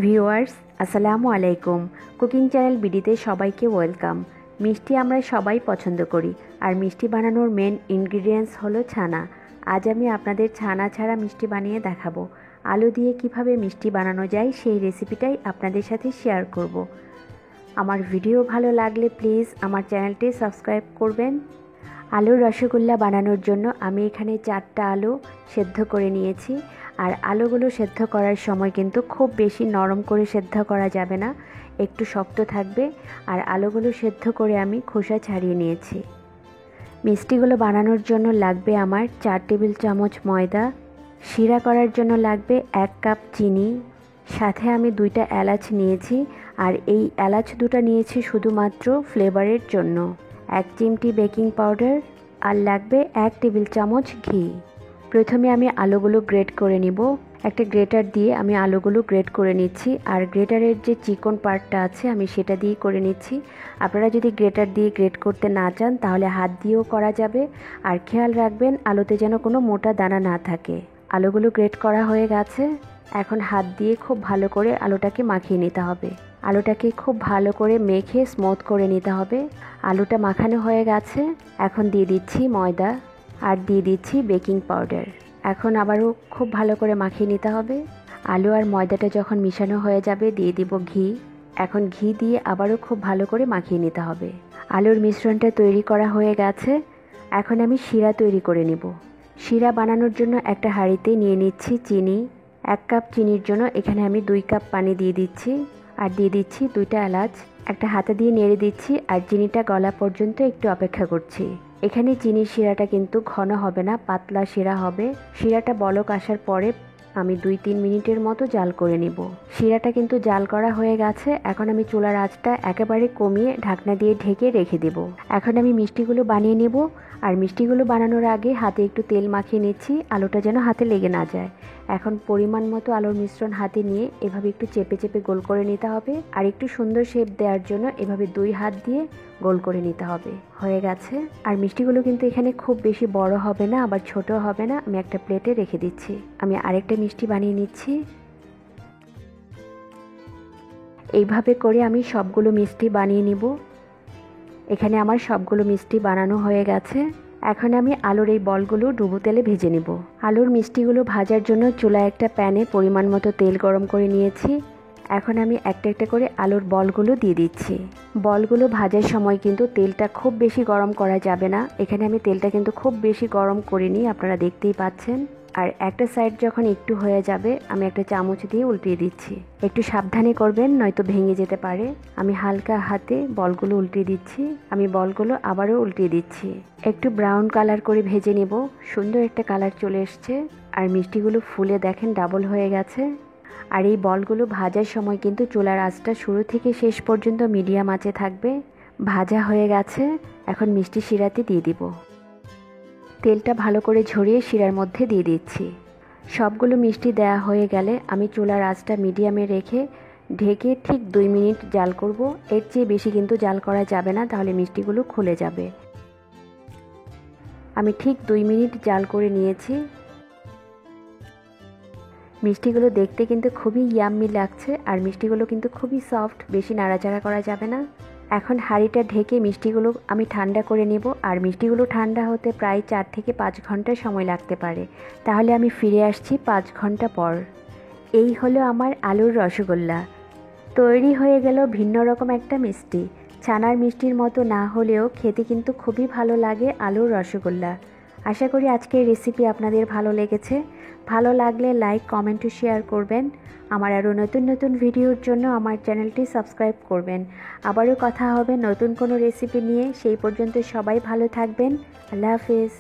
Viewers আসসালামু আলাইকুম। Cooking channel বিডিতে সবাইকে ওয়েলকাম। মিষ্টি আমরা সবাই পছন্দ করি, আর মিষ্টি বানানোর মেন ইনগ্রিডিয়েন্টস হলো ছানা। আজ আমি আপনাদের ছানা ছাড়া মিষ্টি বানিয়ে দেখাবো। আলু দিয়ে কিভাবে মিষ্টি বানানো যায় সেই রেসিপিটাই আপনাদের সাথে শেয়ার করব। আমার ভিডিও ভালো লাগলে প্লিজ আমার চ্যানেলটি সাবস্ক্রাইব করবেন। আলুর রসগোল্লা বানানোর জন্য আমি এখানে 4টা আলু সেদ্ধ করে নিয়েছি। আর আলুগুলো সেদ্ধ করার সময় কিন্তু খুব বেশি নরম করে সেদ্ধ করা যাবে না, একটু শক্ত থাকবে। আর আলুগুলো সেদ্ধ করে আমি খোসা ছাড়িয়ে নিয়েছি। মিষ্টিগুলো বানানোর জন্য লাগবে আমার 4 টেবিল চামচ ময়দা, শিরা করার জন্য লাগবে 1 কাপ চিনি, সাথে আমি 2টা এলাচ নিয়েছি। আর এই এলাচ 2টা নিয়েছি শুধুমাত্র ফ্লেভারের জন্য। 1 চিমটি বেকিং পাউডার, আর লাগবে 1 টেবিল চামচ ঘি। প্রথমে আমি আলুগুলো গ্রেট করে নিব। একটা গ্রেটার দিয়ে আমি আলুগুলো গ্রেট করে নিচ্ছি। আর গ্রেটারের যে চিকন পার্টটা আছে আমি সেটা দিয়ে করে নিচ্ছি। আপনারা যদি গ্রেটার দিয়ে গ্রেট করতে না চান তাহলে হাত দিয়েও করা যাবে। আর খেয়াল রাখবেন আলুতে যেন কোনো মোটা দানা না থাকে। আলুগুলো গ্রেট করা হয়ে গেছে। এখন হাত দিয়ে খুব ভালো করে আলুটাকে মাখিয়ে নিতে হবে। আলুটাকে খুব ভালো করে মেখে স্মুথ করে নিতে হবে। আলুটা মাখানো হয়ে গেছে। এখন দিয়ে দিচ্ছি ময়দা, আর দিয়ে দিচ্ছি বেকিং পাউডার। এখন আবারও খুব ভালো করে মাখিয়ে নিতে হবে। আলু আর ময়দাটা যখন মিশানো হয়ে যাবে দিয়ে দিব ঘি। এখন ঘি দিয়ে আবারও খুব ভালো করে মাখিয়ে নিতে হবে। আলুর মিশ্রণটা তৈরি করা হয়ে গেছে। এখন আমি শিরা তৈরি করে নেব। শিরা বানানোর জন্য একটা হাঁড়িতে নিয়ে নিচ্ছি চিনি। 1 কাপ চিনির জন্য এখানে আমি 2 কাপ পানি দিয়ে দিচ্ছি। আর দিয়ে দিচ্ছি 2টা এলাচ। একটা হাতে দিয়ে নেড়ে দিচ্ছি আর চিনিটা গলা পর্যন্ত একটু অপেক্ষা করছি। এখানে চিনির শিরাটা কিন্তু ঘন হবে না, পাতলা শিরা হবে। শিরাটা বলক আসার পরে আমি 2-3 মিনিটের মতো জাল করে নিব। শিরাটা কিন্তু জাল করা হয়ে গেছে। এখন আমি চুলার আঁচটা একেবারে কমিয়ে ঢাকনা দিয়ে ঢেকে রেখে দেব। এখন আমি মিষ্টিগুলো বানিয়ে নেব। আর মিষ্টিগুলো বানানোর আগে হাতে একটু তেল মাখিয়ে নিচ্ছি, আলুটা যেন হাতে লেগে না যায়। এখন পরিমাণ মতো আলুর মিশ্রণ হাতে নিয়ে এভাবে একটু চেপে চেপে গোল করে নিতে হবে। আর একটু সুন্দর শেপ দেওয়ার জন্য এভাবে 2 হাত দিয়ে গোল করে নিতে হবে। হয়ে গেছে। আর মিষ্টিগুলো কিন্তু এখানে খুব বেশি বড় হবে না, আবার ছোট হবে না। আমি একটা প্লেটে রেখে দিচ্ছি। আমি আরেকটা মিষ্টি বানিয়ে নিচ্ছি। এইভাবে করে আমি সবগুলো মিষ্টি বানিয়ে নিব। এখানে আমার সবগুলো মিষ্টি বানানো হয়ে গেছে। এখন আমি আলুর এই বলগুলো ডুবো তেলে ভেজে নিব। আলুর মিষ্টিগুলো ভাজার জন্য চুলায় একটা প্যানে পরিমাণ মতো তেল গরম করে নিয়েছি। এখন আমি একটা একটা করে আলুর বলগুলো দিয়ে দিচ্ছি। বলগুলো ভাজার সময় কিন্তু তেলটা খুব বেশি গরম করা যাবে না। এখানে আমি তেলটা কিন্তু খুব বেশি গরম করিনি, আপনারা দেখতেই পাচ্ছেন। আর একটা সাইড যখন একটু হয়ে যাবে আমি একটা চামচ দিয়ে উল্টিয়ে দিচ্ছি। একটু সাবধানে করবেন, নয়তো ভেঙে যেতে পারে। আমি হালকা হাতে বলগুলো উল্টিয়ে দিচ্ছি। আমি বলগুলো আবারও উল্টিয়ে দিচ্ছি। একটু ব্রাউন কালার করে ভেজে নেব। সুন্দর একটা কালার চলে এসছে। আর মিষ্টিগুলো ফুলে দেখেন ডাবল হয়ে গেছে। আর এই বলগুলো ভাজার সময় কিন্তু চুলার আঁচটা শুরু থেকে শেষ পর্যন্ত মিডিয়াম আঁচে থাকবে। ভাজা হয়ে গেছে। এখন মিষ্টি শিরাতে দিয়ে দিব। তেলটা ভালো করে ঝরিয়ে শিরার মধ্যে দিয়ে দিচ্ছি। সবগুলো মিষ্টি দেয়া হয়ে গেলে আমি চুলার আঁচটা মিডিয়ামে রেখে ঢেকে ঠিক 2 মিনিট জাল করব। এর চেয়ে বেশি কিন্তু জাল করা যাবে না, তাহলে মিষ্টিগুলো খুলে যাবে। আমি ঠিক 2 মিনিট জাল করে নিয়েছি। মিষ্টিগুলো দেখতে কিন্তু খুবই ইয়াম্মি লাগছে। আর মিষ্টিগুলো কিন্তু খুবই সফট, বেশি নাড়াচাড়া করা যাবে না। এখন হাঁড়িটা ঢেকে মিষ্টিগুলো আমি ঠান্ডা করে নেব। আর মিষ্টিগুলো ঠান্ডা হতে প্রায় 4 থেকে 5 ঘন্টা সময় লাগতে পারে। তাহলে আমি ফিরে আসছি 5 ঘন্টা পর। এই হলো আমার আলুর রসগোল্লা। তৈরি হয়ে গেল ভিন্ন রকম একটা মিষ্টি। ছানার মিষ্টির মতো না হলেও খেতে কিন্তু খুবই ভালো লাগে আলুর রসগোল্লা। আশা করি আজকের রেসিপি আপনাদের ভালো লেগেছে। ভালো লাগলে লাইক, কমেন্ট ও শেয়ার করবেন। আমার আরও নতুন নতুন ভিডিওর জন্য আমার চ্যানেলটি সাবস্ক্রাইব করবেন। আবারও কথা হবে নতুন কোনো রেসিপি নিয়ে। সেই পর্যন্ত সবাই ভালো থাকবেন। আল্লাহ হাফেজ।